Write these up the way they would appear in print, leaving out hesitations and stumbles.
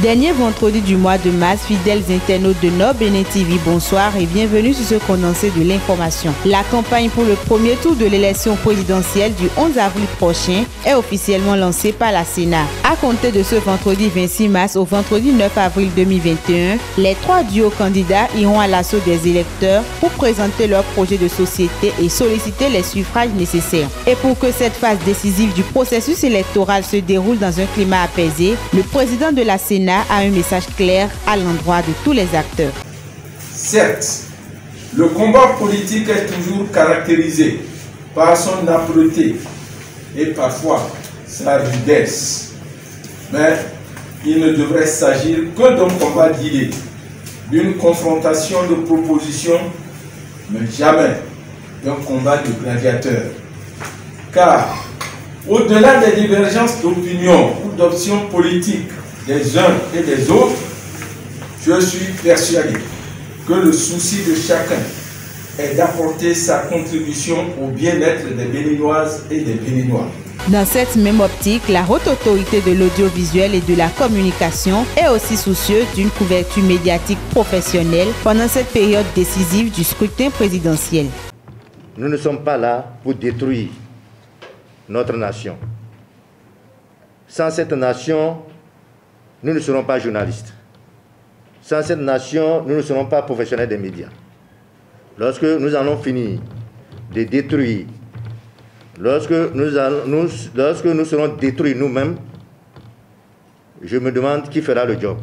Dernier vendredi du mois de mars, fidèles internautes de Nord Bénin TV, bonsoir et bienvenue sur ce condensé de l'information. La campagne pour le premier tour de l'élection présidentielle du 11 avril prochain est officiellement lancée par la Sénat. À compter de ce vendredi 26 mars au vendredi 9 avril 2021, les 3 duos candidats iront à l'assaut des électeurs pour présenter leur projet de société et solliciter les suffrages nécessaires. Et pour que cette phase décisive du processus électoral se déroule dans un climat apaisé, le président de la Sénat a un message clair à l'endroit de tous les acteurs. Certes, le combat politique est toujours caractérisé par son âpreté et parfois sa rudesse. Mais il ne devrait s'agir que d'un combat d'idées, d'une confrontation de propositions, mais jamais d'un combat de gladiateurs. Car, au-delà des divergences d'opinion ou d'options politiques des uns et des autres, je suis persuadé que le souci de chacun est d'apporter sa contribution au bien-être des Béninoises et des Béninois. Dans cette même optique, la Haute Autorité de l'audiovisuel et de la communication est aussi soucieuse d'une couverture médiatique professionnelle pendant cette période décisive du scrutin présidentiel. Nous ne sommes pas là pour détruire notre nation. Sans cette nation, nous ne serons pas journalistes. Sans cette nation, nous ne serons pas professionnels des médias. Lorsque nous allons finir de détruire, lorsque nous serons détruits nous-mêmes, je me demande qui fera le job.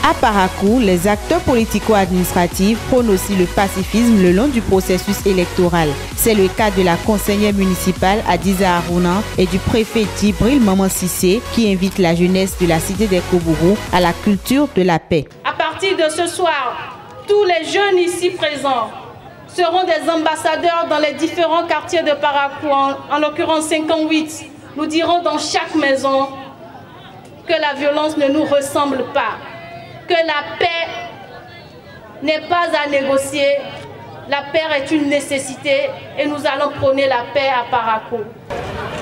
À Parakou, les acteurs politico-administratifs prônent aussi le pacifisme le long du processus électoral. C'est le cas de la conseillère municipale Adiza Arounan et du préfet Djibril Maman Sissé qui invitent la jeunesse de la cité des Koubourou à la culture de la paix. À partir de ce soir, tous les jeunes ici présents seront des ambassadeurs dans les différents quartiers de Parakou, en l'occurrence 58. Nous dirons dans chaque maison que la violence ne nous ressemble pas, que la paix n'est pas à négocier, la paix est une nécessité et nous allons prôner la paix à Parakou.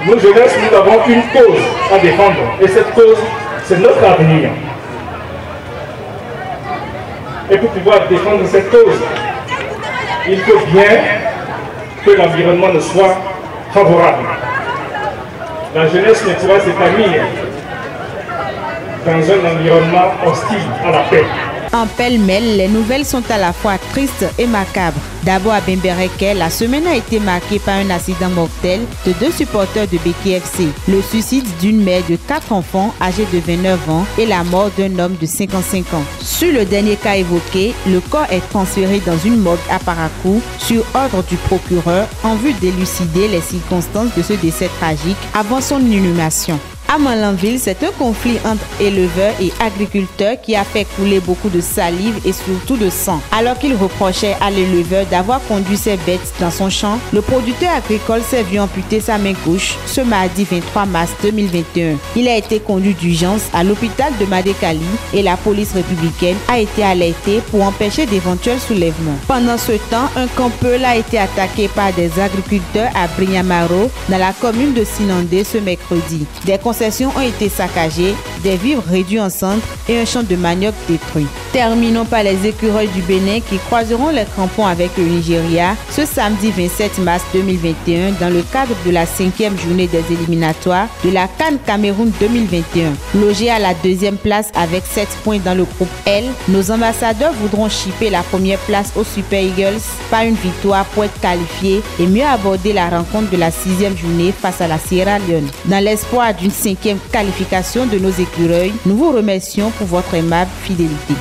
Nous, jeunesse, nous avons une cause à défendre et cette cause, c'est notre avenir. Et pour pouvoir défendre cette cause, il faut bien que l'environnement ne soit favorable. La jeunesse ne pourra s'épanouir dans un environnement hostile à la paix. En pêle-mêle, les nouvelles sont à la fois tristes et macabres. D'abord à Bembereke, la semaine a été marquée par un accident mortel de 2 supporters de BKFC, le suicide d'une mère de 4 enfants âgés de 29 ans et la mort d'un homme de 55 ans. Sur le dernier cas évoqué, le corps est transféré dans une morgue à Parakou sur ordre du procureur en vue d'élucider les circonstances de ce décès tragique avant son inhumation. À Malanville, c'est un conflit entre éleveurs et agriculteurs qui a fait couler beaucoup de salive et surtout de sang. Alors qu'il reprochait à l'éleveur d'avoir conduit ses bêtes dans son champ, le producteur agricole s'est vu amputer sa main gauche ce mardi 23 mars 2021. Il a été conduit d'urgence à l'hôpital de Madekali et la police républicaine a été alertée pour empêcher d'éventuels soulèvements. Pendant ce temps, un campeur a été attaqué par des agriculteurs à Brignamaro dans la commune de Sinandé ce mercredi. Des concessions ont été saccagées, des vivres réduits en cendres et un champ de manioc détruit. Terminons par les écureuils du Bénin qui croiseront les crampons avec le Nigeria ce samedi 27 mars 2021 dans le cadre de la 5e journée des éliminatoires de la CAN Cameroun 2021. Logés à la 2e place avec 7 points dans le groupe L, nos ambassadeurs voudront chipper la première place aux Super Eagles par une victoire pour être qualifiés et mieux aborder la rencontre de la 6e journée face à la Sierra Leone. Dans l'espoir d'une 5e qualification de nos écureuils, nous vous remercions pour votre aimable fidélité.